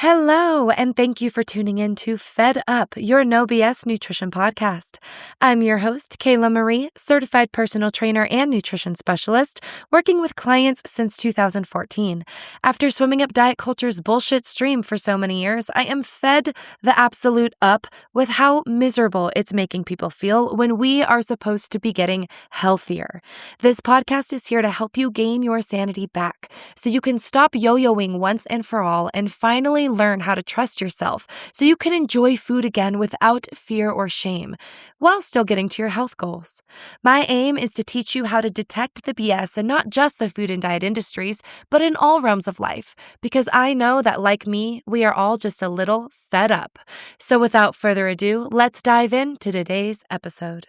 Hello, and thank you for tuning in to Fed Up, your no BS nutrition podcast. I'm your host, Kayla Marie, certified personal trainer and nutrition specialist, working with clients since 2014. After swimming up diet culture's bullshit stream for so many years, I am fed the absolute up with how miserable it's making people feel when we are supposed to be getting healthier. This podcast is here to help you gain your sanity back so you can stop yo-yoing once and for all and finally learn how to trust yourself so you can enjoy food again without fear or shame while still getting to your health goals. My aim is to teach you how to detect the BS in not just the food and diet industries, but in all realms of life, because I know that, like me, we are all just a little fed up. So without further ado, let's dive into today's episode.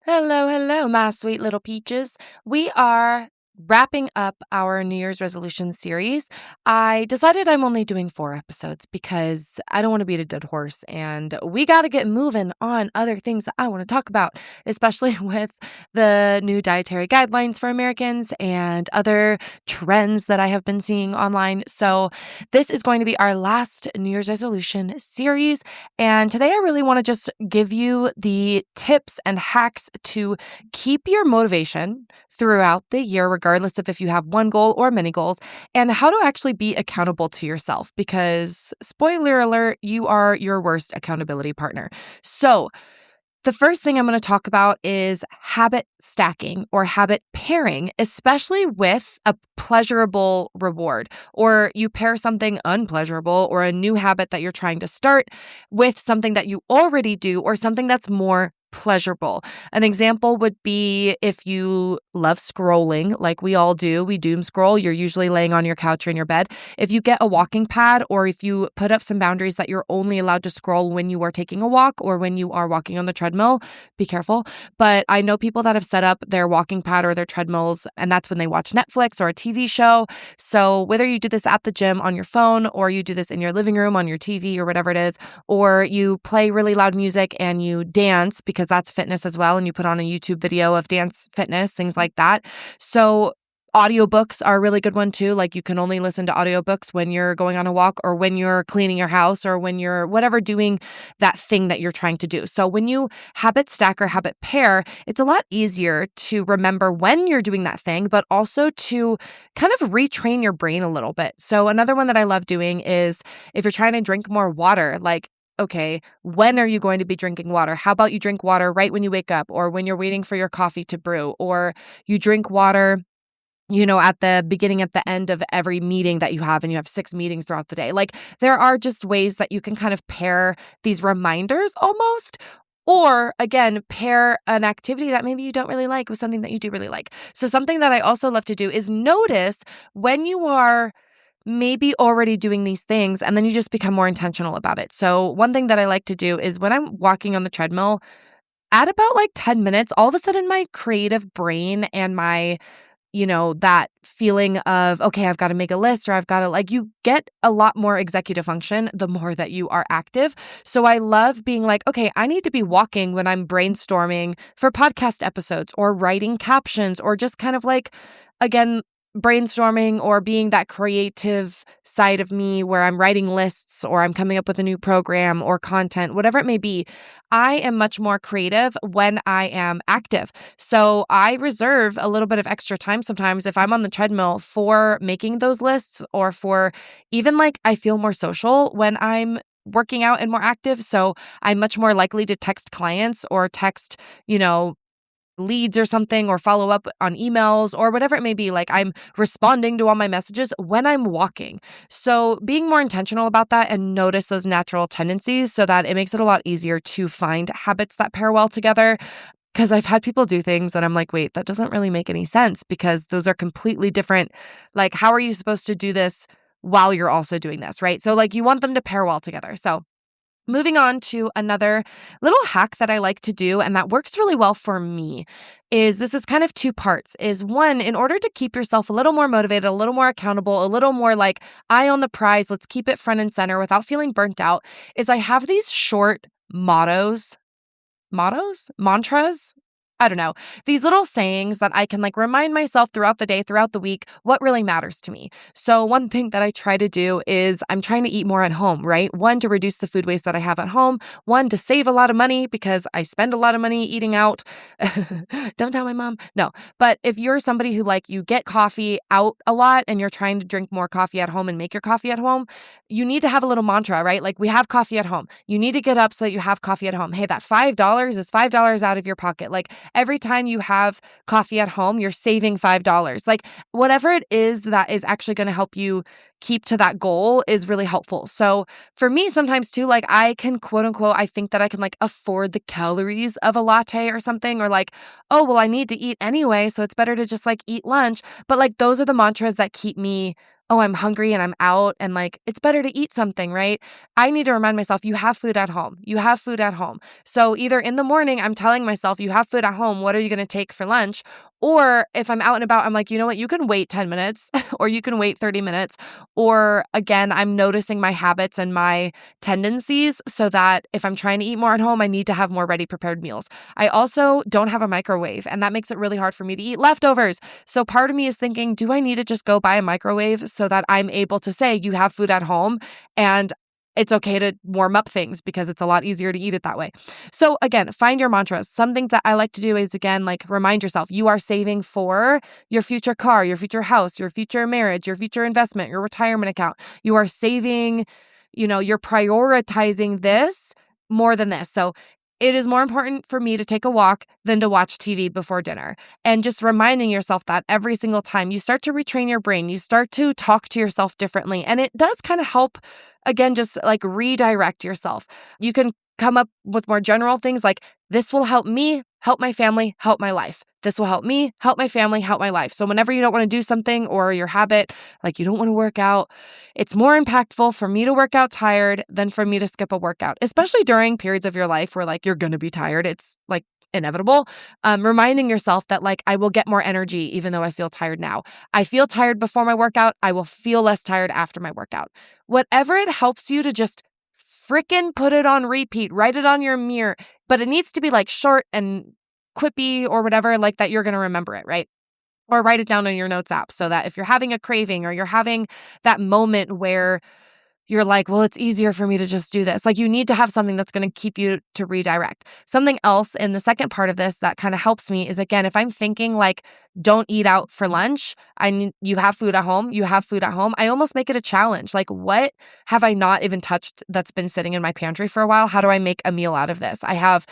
Hello, my sweet little peaches. We are wrapping up our New Year's resolution series. I decided I'm only doing 4 episodes because I don't want to beat a dead horse, and we got to get moving on other things that I want to talk about, especially with the new dietary guidelines for Americans and other trends that I have been seeing online. So this is going to be our last New Year's resolution series, and today I really want to just give you the tips and hacks to keep your motivation throughout the year, regardless of if you have one goal or many goals, and how to actually be accountable to yourself, because spoiler alert, you are your worst accountability partner. So the first thing I'm going to talk about is habit stacking or habit pairing, especially with a pleasurable reward, or you pair something unpleasurable or a new habit that you're trying to start with something that you already do or something that's more pleasurable. An example would be if you love scrolling, like we all do, we doom scroll, you're usually laying on your couch or in your bed. If you get a walking pad, or if you put up some boundaries that you're only allowed to scroll when you are taking a walk or when you are walking on the treadmill, be careful. But I know people that have set up their walking pad or their treadmills, and that's when they watch Netflix or a TV show. So whether you do this at the gym on your phone, or you do this in your living room on your TV or whatever it is, or you play really loud music and you dance, because that's fitness as well, and you put on a YouTube video of dance fitness, things like that. So audiobooks are a really good one too. Like you can only listen to audiobooks when you're going on a walk or when you're cleaning your house or when you're whatever doing that thing that you're trying to do. So when you habit stack or habit pair, it's a lot easier to remember when you're doing that thing, but also to kind of retrain your brain a little bit. So another one that I love doing is if you're trying to drink more water, like, okay, when are you going to be drinking water? How about you drink water right when you wake up, or when you're waiting for your coffee to brew, or you drink water, at the beginning, at the end of every meeting that you have, and you have 6 meetings throughout the day. Like there are just ways that you can kind of pair these reminders almost, or again, pair an activity that maybe you don't really like with something that you do really like. So something that I also love to do is notice when you are maybe already doing these things, and then you just become more intentional about it. So one thing that I like to do is when I'm walking on the treadmill, at about like 10 minutes, all of a sudden my creative brain and my, that feeling of, okay, I've got to make a list, or I've got to, you get a lot more executive function the more that you are active. So I love being like, okay, I need to be walking when I'm brainstorming for podcast episodes or writing captions, or just kind of again, brainstorming or being that creative side of me where I'm writing lists or I'm coming up with a new program or content, whatever it may be. I am much more creative when I am active. So I reserve a little bit of extra time sometimes if I'm on the treadmill for making those lists, or for even I feel more social when I'm working out and more active. So I'm much more likely to text clients or text, leads or something, or follow up on emails or whatever it may be. I'm responding to all my messages when I'm walking. So being more intentional about that and notice those natural tendencies, so that it makes it a lot easier to find habits that pair well together. Because I've had people do things and I'm like, wait, that doesn't really make any sense, because those are completely different. How are you supposed to do this while you're also doing this, right? So you want them to pair well together. So moving on to another little hack that I like to do, and that works really well for me, is this is kind of 2 parts. Is one, in order to keep yourself a little more motivated, a little more accountable, a little more eye on the prize, let's keep it front and center without feeling burnt out, is I have these short mottos mottos, mantras. I don't know. These little sayings that I can remind myself throughout the day, throughout the week, what really matters to me. So one thing that I try to do is I'm trying to eat more at home, right? One, to reduce the food waste that I have at home. One, to save a lot of money because I spend a lot of money eating out. Don't tell my mom. No. But if you're somebody who you get coffee out a lot and you're trying to drink more coffee at home and make your coffee at home, you need to have a little mantra, right? We have coffee at home. You need to get up so that you have coffee at home. Hey, that $5 is $5 out of your pocket. Every time you have coffee at home, you're saving $5. Whatever it is that is actually going to help you keep to that goal is really helpful. So for me, sometimes too, I can quote unquote, I think that I can afford the calories of a latte or something, or oh, well, I need to eat anyway, so it's better to just eat lunch. But those are the mantras that keep me, oh, I'm hungry and I'm out and it's better to eat something, right? I need to remind myself, you have food at home. You have food at home. So either in the morning, I'm telling myself, you have food at home. What are you going to take for lunch? Or if I'm out and about, I'm you know what? You can wait 10 minutes or you can wait 30 minutes. Or again, I'm noticing my habits and my tendencies so that if I'm trying to eat more at home, I need to have more ready prepared meals. I also don't have a microwave, and that makes it really hard for me to eat leftovers. So part of me is thinking, do I need to just go buy a microwave so that I'm able to say you have food at home and it's okay to warm up things because it's a lot easier to eat it that way. So again, find your mantras. Some things that I like to do is, again, remind yourself you are saving for your future car, your future house, your future marriage, your future investment, your retirement account. You are saving, you're prioritizing this more than this. So it is more important for me to take a walk than to watch TV before dinner. And just reminding yourself that every single time you start to retrain your brain, you start to talk to yourself differently. And it does kind of help, again, just redirect yourself. You can come up with more general things this will help me, help my family, help my life. This will help me, help my family, help my life. So whenever you don't want to do something or your habit, you don't want to work out, it's more impactful for me to work out tired than for me to skip a workout, especially during periods of your life where you're going to be tired. It's inevitable. Reminding yourself that I will get more energy even though I feel tired now. I feel tired before my workout. I will feel less tired after my workout. Whatever it helps you to just frickin' put it on repeat, write it on your mirror, but it needs to be short and quippy or whatever, that you're going to remember it, right? Or write it down on your notes app so that if you're having a craving or you're having that moment where you're well, it's easier for me to just do this. You need to have something that's going to keep you to redirect. Something else in the second part of this that kind of helps me is, again, if I'm thinking don't eat out for lunch, you have food at home, you have food at home, I almost make it a challenge. What have I not even touched that's been sitting in my pantry for a while? How do I make a meal out of this? I have,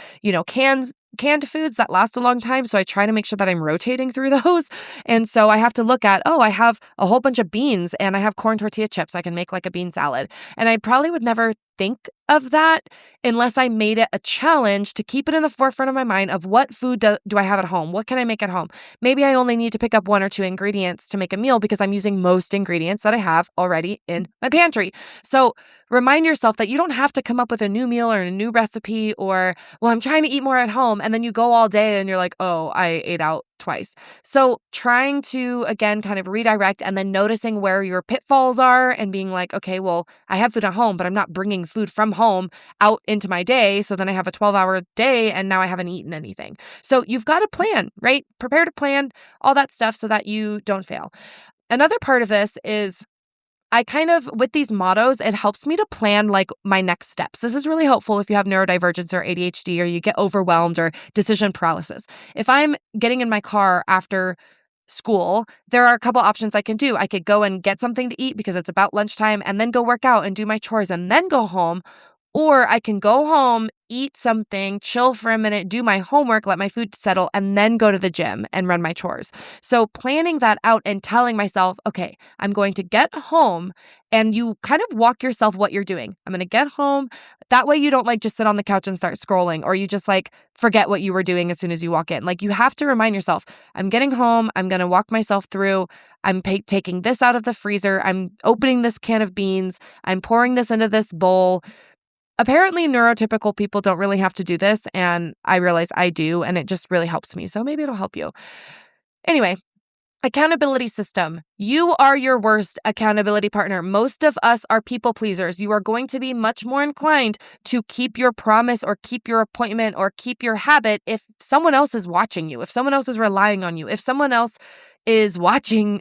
canned foods that last a long time. So I try to make sure that I'm rotating through those. And so I have to look at, oh, I have a whole bunch of beans and I have corn tortilla chips. I can make a bean salad. And I probably would never think of that unless I made it a challenge to keep it in the forefront of my mind of what food do I have at home? What can I make at home? Maybe I only need to pick up 1 or 2 ingredients to make a meal because I'm using most ingredients that I have already in my pantry. So remind yourself that you don't have to come up with a new meal or a new recipe or, well, I'm trying to eat more at home. And then you go all day and you're oh, I ate out twice. So trying to, again, kind of redirect and then noticing where your pitfalls are and being okay, well, I have food at home, but I'm not bringing food from home out into my day. So then I have a 12-hour day and now I haven't eaten anything. So you've got to plan, right? Prepare to plan all that stuff so that you don't fail. Another part of this is I kind of, with these mottos, it helps me to plan my next steps. This is really helpful if you have neurodivergence or ADHD or you get overwhelmed or decision paralysis. If I'm getting in my car after school, there are a couple options I can do. I could go and get something to eat because it's about lunchtime and then go work out and do my chores and then go home. Or I can go home, eat something, chill for a minute, do my homework, let my food settle, and then go to the gym and run my chores. So planning that out and telling myself, okay, I'm going to get home, and you kind of walk yourself what you're doing. I'm going to get home. That way you don't just sit on the couch and start scrolling, or you just forget what you were doing as soon as you walk in. You have to remind yourself, I'm getting home. I'm going to walk myself through. I'm taking this out of the freezer. I'm opening this can of beans. I'm pouring this into this bowl. Apparently, neurotypical people don't really have to do this, and I realize I do, and it just really helps me. So maybe it'll help you. Anyway, Accountability system. You are your worst accountability partner. Most of us are people pleasers. You are going to be much more inclined to keep your promise or keep your appointment or keep your habit if someone else is watching you, if someone else is relying on you, if someone else is watching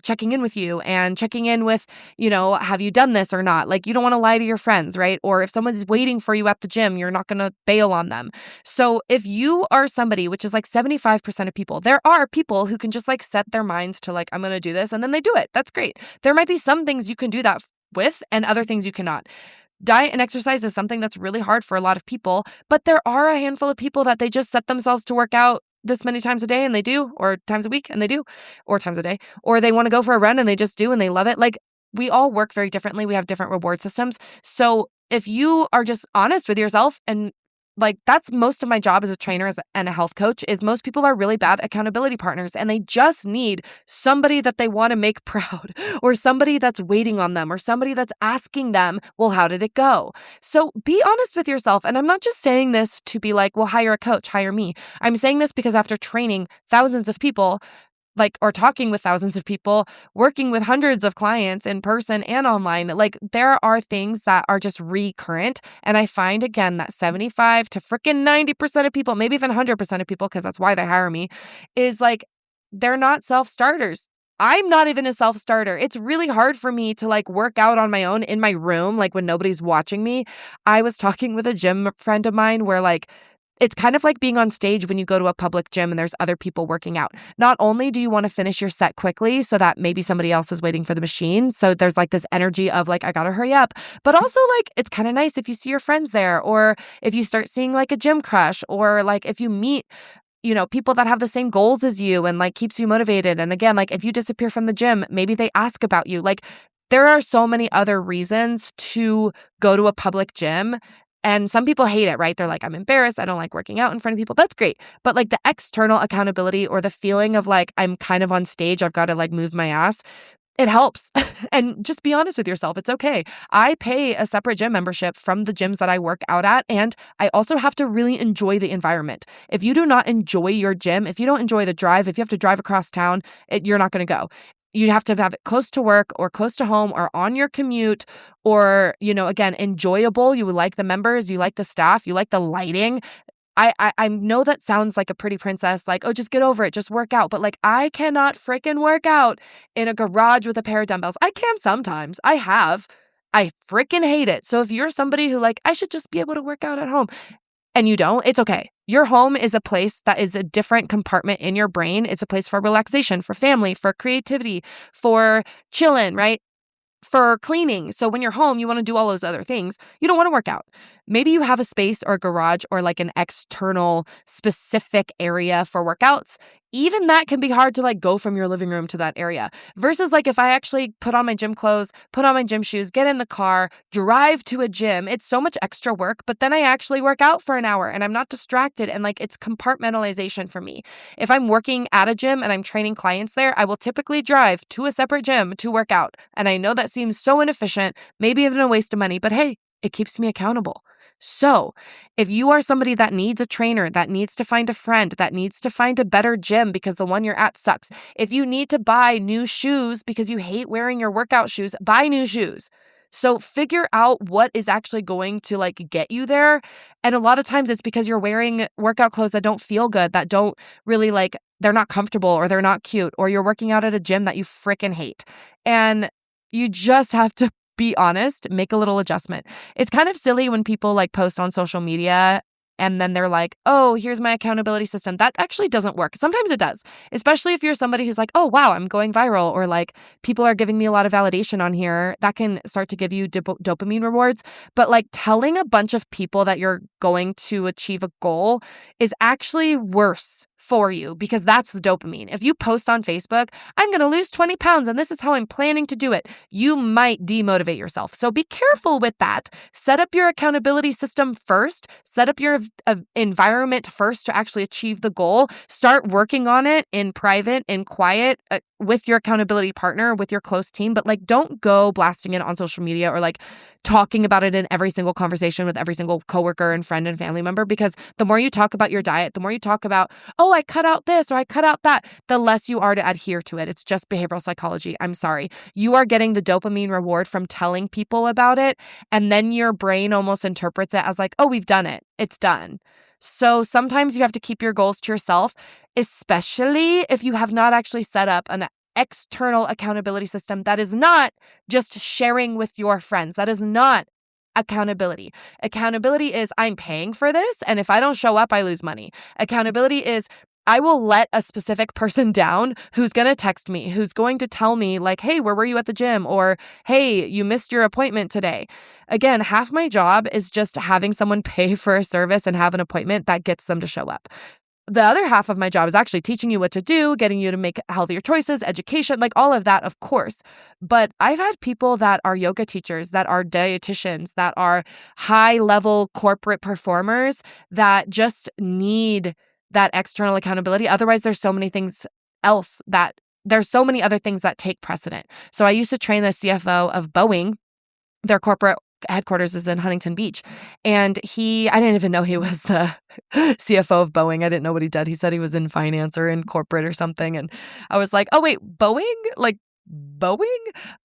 checking in with you and checking in with, have you done this or not? Like, you don't want to lie to your friends, right? Or if someone's waiting for you at the gym, you're not going to bail on them. So if you are somebody, which is like 75% of people, there are people who can just like set their minds to like, I'm going to do this, and then they do it. That's great. There might be some things you can do that with and other things you cannot. Diet and exercise is something that's really hard for a lot of people, but there are a handful of people that they just set themselves to work out this many times a day and they do, or times a week and they do, or times a day, or they want to go for a run and they just do and they love it. Like, we all work very differently. We have different reward systems. So if you are just honest with yourself, and like, that's most of my job as a trainer and a health coach, is most people are really bad accountability partners and they just need somebody that they want to make proud, or somebody that's waiting on them, or somebody that's asking them, well, how did it go? So be honest with yourself. And I'm not just saying this to be like, well, hire a coach, hire me. I'm saying this because after training thousands of people, or talking with thousands of people, working with hundreds of clients in person and online, like, there are things that are just recurrent. And I find, again, that 75 to freaking 90% of people, maybe even 100% of people, because that's why they hire me, is like, they're not self-starters. I'm not even a self-starter. It's really hard for me to like work out on my own in my room, like when nobody's watching me. I was talking with a gym friend of mine where like, it's kind of like being on stage when you go to a public gym and there's other people working out. Not only do you want to finish your set quickly so that maybe somebody else is waiting for the machine, so there's like this energy of like, I gotta hurry up, but also like, it's kind of nice if you see your friends there, or if you start seeing like a gym crush, or like if you meet people that have the same goals as you and like keeps you motivated. And again, like, if you disappear from the gym, maybe they ask about you. Like, there are so many other reasons to go to a public gym. And some people hate it, right? They're like, I'm embarrassed. I don't like working out in front of people. That's great. But like, the external accountability, or the feeling of like, I'm kind of on stage, I've got to like move my ass, it helps. And just be honest with yourself. It's okay. I pay a separate gym membership from the gyms that I work out at. And I also have to really enjoy the environment. If you do not enjoy your gym, if you don't enjoy the drive, if you have to drive across town, you're not going to go. You have to have it close to work or close to home or on your commute, or, again, enjoyable. You like the members, you like the staff, you like the lighting. I know that sounds like a pretty princess, like, oh, just get over it, just work out. But like, I cannot freaking work out in a garage with a pair of dumbbells. I can sometimes. I freaking hate it. So if you're somebody who like, I should just be able to work out at home, and you don't, it's okay. Your home is a place that is a different compartment in your brain. It's a place for relaxation, for family, for creativity, for chilling, right? For cleaning. So when you're home, you want to do all those other things. You don't want to work out. Maybe you have a space or a garage or like an external specific area for workouts. Even that can be hard to like go from your living room to that area, versus like, if I actually put on my gym clothes, put on my gym shoes, get in the car, drive to a gym, it's so much extra work, but then I actually work out for an hour and I'm not distracted, and like, it's compartmentalization for me. If I'm working at a gym and I'm training clients there, I will typically drive to a separate gym to work out. And I know that seems so inefficient, maybe even a waste of money, but hey, it keeps me accountable. So if you are somebody that needs a trainer, that needs to find a friend, that needs to find a better gym because the one you're at sucks, if you need to buy new shoes because you hate wearing your workout shoes, buy new shoes. So figure out what is actually going to like get you there. And a lot of times it's because you're wearing workout clothes that don't feel good, that don't really like, they're not comfortable, or they're not cute, or you're working out at a gym that you freaking hate. And you just have to be honest, make a little adjustment. It's kind of silly when people like post on social media and then they're like, oh, here's my accountability system. That actually doesn't work. Sometimes it does, especially if you're somebody who's like, oh, wow, I'm going viral, or like, people are giving me a lot of validation on here. That can start to give you dopamine rewards. But like, telling a bunch of people that you're going to achieve a goal is actually worse for you, because that's the dopamine. If you post on Facebook, I'm going to lose 20 pounds and this is how I'm planning to do it, you might demotivate yourself. So be careful with that. Set up your accountability system first. Set up your environment first to actually achieve the goal. Start working on it in private, in quiet, with your accountability partner, with your close team, but like don't go blasting it on social media or like talking about it in every single conversation with every single coworker and friend and family member, because the more you talk about your diet, the more you talk about, oh, I cut out this or I cut out that, the less you are to adhere to it. It's just behavioral psychology. I'm sorry. You are getting the dopamine reward from telling people about it. And then your brain almost interprets it as like, oh, we've done it. It's done. So sometimes you have to keep your goals to yourself, especially if you have not actually set up an external accountability system that is not just sharing with your friends. That is not accountability. Accountability is I'm paying for this, and if I don't show up, I lose money. Accountability is I will let a specific person down who's going to text me, who's going to tell me like, hey, where were you at the gym? Or, hey, you missed your appointment today. Again, half my job is just having someone pay for a service and have an appointment that gets them to show up. The other half of my job is actually teaching you what to do, getting you to make healthier choices, education, like all of that, of course. But I've had people that are yoga teachers, that are dietitians, that are high-level corporate performers that just need that external accountability. Otherwise, there's so many other things that take precedent. So I used to train the CFO of Boeing. Their corporate headquarters is in Huntington Beach. And I didn't even know he was the CFO of Boeing. I didn't know what he did. He said he was in finance or in corporate or something. And I was like, oh, wait, Boeing? Like Boeing?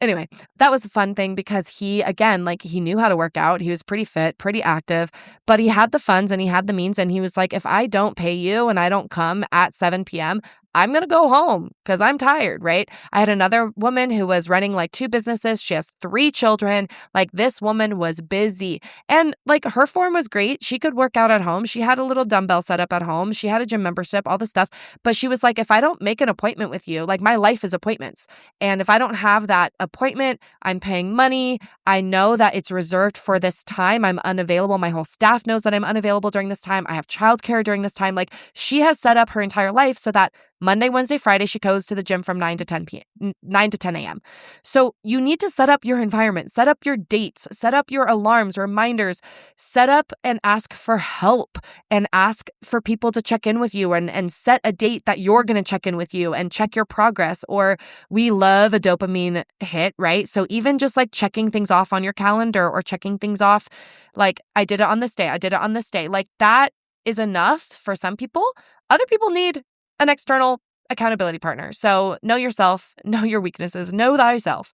Anyway, that was a fun thing because he knew how to work out. He was pretty fit, pretty active, but he had the funds and he had the means. And he was like, if I don't pay you and I don't come at 7 p.m., I'm going to go home because I'm tired, right? I had another woman who was running like 2 businesses. She has 3 children. Like this woman was busy and like her form was great. She could work out at home. She had a little dumbbell set up at home. She had a gym membership, all this stuff. But she was like, if I don't make an appointment with you, like my life is appointments. And if I don't have that appointment, I'm paying money. I know that it's reserved for this time. I'm unavailable. My whole staff knows that I'm unavailable during this time. I have childcare during this time. Like she has set up her entire life so that Monday, Wednesday, Friday, she goes to the gym from 9 to 10 a.m. So you need to set up your environment, set up your dates, set up your alarms, reminders, set up and ask for help and ask for people to check in with you and set a date that you're going to check in with you and check your progress. Or we love a dopamine hit, right? So even just like checking things off on your calendar or checking things off, like I did it on this day, I did it on this day, like that is enough for some people. Other people need an external accountability partner. So know yourself, know your weaknesses, know thyself.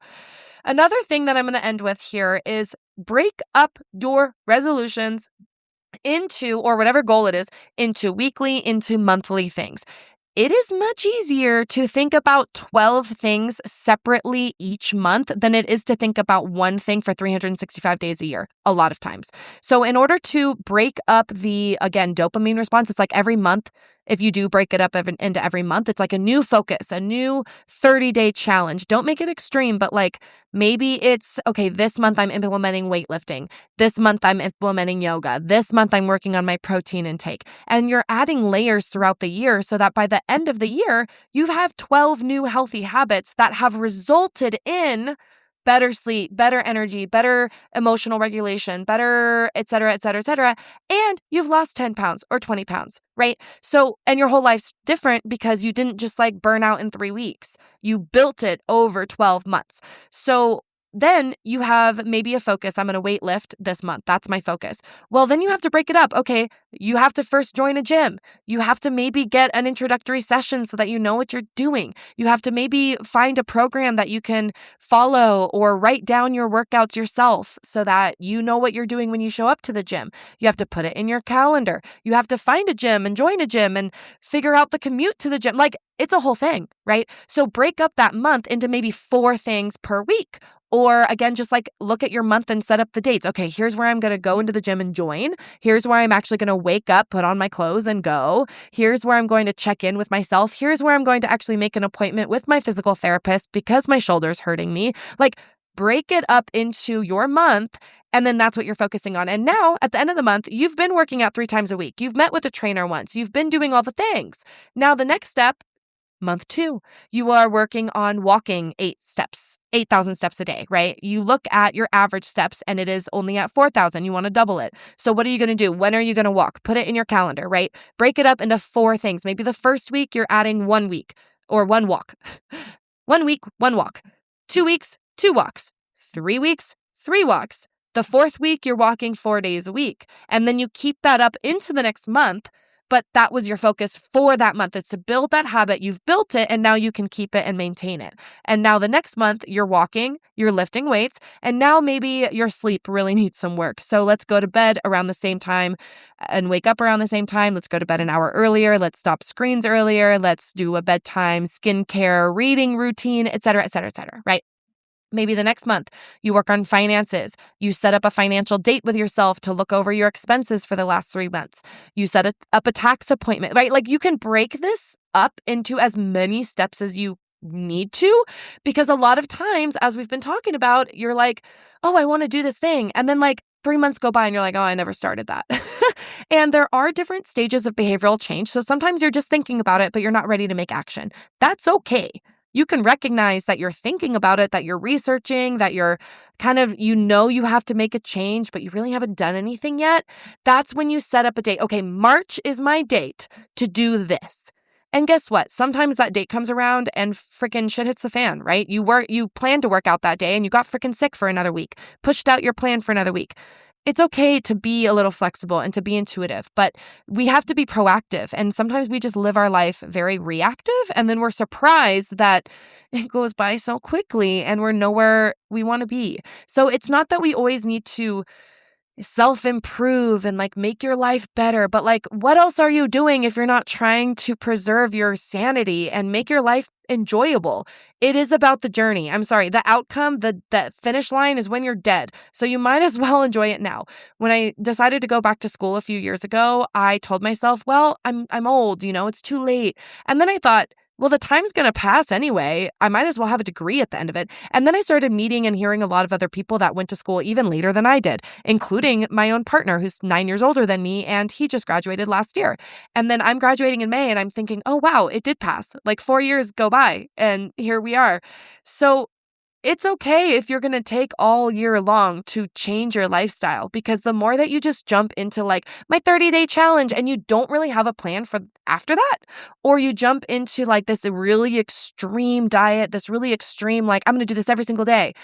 Another thing that I'm going to end with here is break up your resolutions into, or whatever goal it is, into weekly, into monthly things. It is much easier to think about 12 things separately each month than it is to think about one thing for 365 days a year, a lot of times. So in order to break up the, again, dopamine response, it's like every month, if you do break it up into every month, it's like a new focus, a new 30-day challenge. Don't make it extreme, but like maybe it's, okay, this month I'm implementing weightlifting. This month I'm implementing yoga. This month I'm working on my protein intake. And you're adding layers throughout the year so that by the end of the year, you have 12 new healthy habits that have resulted in better sleep, better energy, better emotional regulation, better, et cetera, et cetera, et cetera. And you've lost 10 pounds or 20 pounds, right? So, and your whole life's different because you didn't just like burn out in 3 weeks. You built it over 12 months. So then you have maybe a focus. I'm going to weight lift this month. That's my focus. Well, then you have to break it up. Okay, you have to first join a gym. You have to maybe get an introductory session so that you know what you're doing. You have to maybe find a program that you can follow or write down your workouts yourself so that you know what you're doing when you show up to the gym. You have to put it in your calendar. You have to find a gym and join a gym and figure out the commute to the gym. Like it's a whole thing, right? So break up that month into maybe 4 things per week. Or again, just like look at your month and set up the dates. Okay, here's where I'm going to go into the gym and join. Here's where I'm actually going to wake up, put on my clothes and go. Here's where I'm going to check in with myself. Here's where I'm going to actually make an appointment with my physical therapist because my shoulder's hurting me. Like break it up into your month. And then that's what you're focusing on. And now at the end of the month, you've been working out 3 times a week. You've met with a trainer once. You've been doing all the things. Now the next step, month 2, you are working on walking 8,000 steps a day, right? You look at your average steps and it is only at 4,000. You want to double it. So what are you going to do? When are you going to walk? Put it in your calendar, right? Break it up into 4 things. Maybe the first week you're adding 1 week or 1 walk. 1 week, 1 walk. 2 weeks, 2 walks. 3 weeks, 3 walks. The 4th week, you're walking 4 days a week. And then you keep that up into the next month, but that was your focus for that month. It's to build that habit. You've built it, and now you can keep it and maintain it. And now the next month, you're walking, you're lifting weights, and now maybe your sleep really needs some work. So let's go to bed around the same time and wake up around the same time. Let's go to bed an hour earlier. Let's stop screens earlier. Let's do a bedtime skincare, reading routine, et cetera, right? Maybe the next month you work on finances. You set up a financial date with yourself to look over your expenses for the last 3 months. You set up a tax appointment, right? Like you can break this up into as many steps as you need to, because a lot of times, as we've been talking about, you're like, oh, I want to do this thing. And then like 3 months go by and you're like, oh, I never started that. And there are different stages of behavioral change. So sometimes you're just thinking about it, but you're not ready to make action. That's okay. You can recognize that you're thinking about it, that you're researching, that you're kind of, you have to make a change, but you really haven't done anything yet. That's when you set up a date. Okay, March is my date to do this. And guess what? Sometimes that date comes around and freaking shit hits the fan, right? You planned to work out that day and you got freaking sick for another week, pushed out your plan for another week. It's okay to be a little flexible and to be intuitive, but we have to be proactive. And sometimes we just live our life very reactive, and then we're surprised that it goes by so quickly and we're nowhere we want to be. So it's not that we always need to self-improve and like make your life better, but like what else are you doing if you're not trying to preserve your sanity and make your life enjoyable? It is about the journey. I'm sorry, the outcome, the finish line is when you're dead. So you might as well enjoy it now. When I decided to go back to school a few years ago, I told myself, well, I'm old, it's too late. And then I thought, well, the time's going to pass anyway. I might as well have a degree at the end of it. And then I started meeting and hearing a lot of other people that went to school even later than I did, including my own partner who's 9 years older than me, and he just graduated last year. And then I'm graduating in May and I'm thinking, oh, wow, it did pass. Like 4 years go by and here we are. So it's okay if you're going to take all year long to change your lifestyle, because the more that you just jump into like my 30-day challenge and you don't really have a plan for after that, or you jump into like this really extreme diet, this really extreme, like I'm going to do this every single day.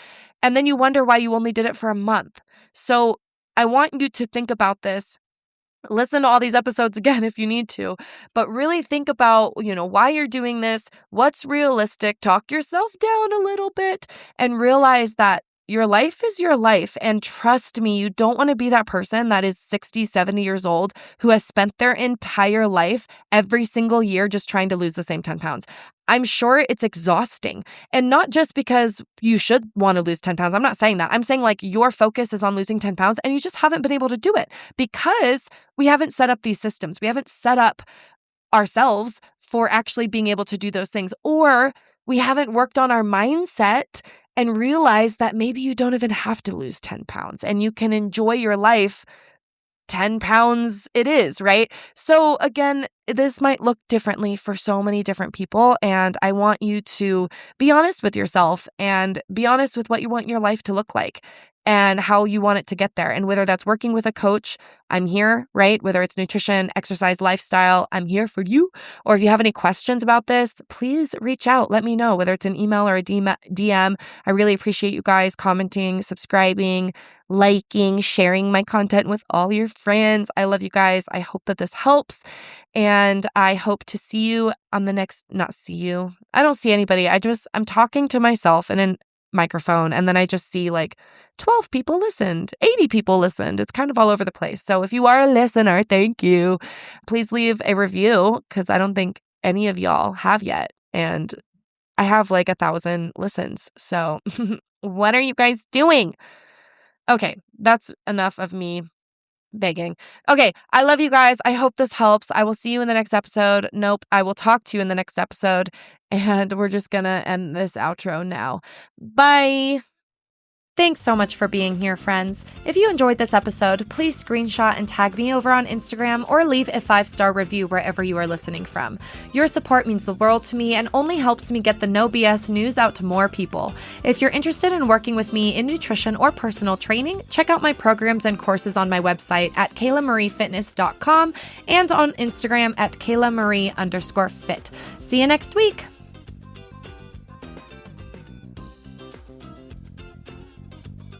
And then you wonder why you only did it for a month. So I want you to think about this. Listen to all these episodes again if you need to, but really think about, why you're doing this, what's realistic, talk yourself down a little bit, and realize that your life is your life. And trust me, you don't want to be that person that is 60, 70 years old who has spent their entire life every single year just trying to lose the same 10 pounds. I'm sure it's exhausting, and not just because you should want to lose 10 pounds. I'm not saying that. I'm saying like your focus is on losing 10 pounds and you just haven't been able to do it because we haven't set up these systems. We haven't set up ourselves for actually being able to do those things, or we haven't worked on our mindset and realized that maybe you don't even have to lose 10 pounds and you can enjoy your life 10 pounds it is, right? So again, this might look differently for so many different people. And I want you to be honest with yourself and be honest with what you want your life to look like and how you want it to get there. And whether that's working with a coach, I'm here, right? Whether it's nutrition, exercise, lifestyle, I'm here for you. Or if you have any questions about this, please reach out. Let me know, whether it's an email or a DM. I really appreciate you guys commenting, subscribing, liking, sharing my content with all your friends. I love you guys. I hope that this helps. And I hope to see you on the next, not see you. I don't see anybody. I'm talking to myself in a microphone, and then I just see like 12 people listened, 80 people listened. It's kind of all over the place. So if you are a listener, thank you. Please leave a review, because I don't think any of y'all have yet. And I have like 1,000 listens. So what are you guys doing? Okay, that's enough of me begging. Okay, I love you guys. I hope this helps. I will see you in the next episode. Nope, I will talk to you in the next episode. And we're just gonna end this outro now. Bye. Thanks so much for being here, friends. If you enjoyed this episode, please screenshot and tag me over on Instagram or leave a 5-star review wherever you are listening from. Your support means the world to me and only helps me get the No BS news out to more people. If you're interested in working with me in nutrition or personal training, check out my programs and courses on my website at kaylamariefitness.com and on Instagram at kaylamari_fit. See you next week.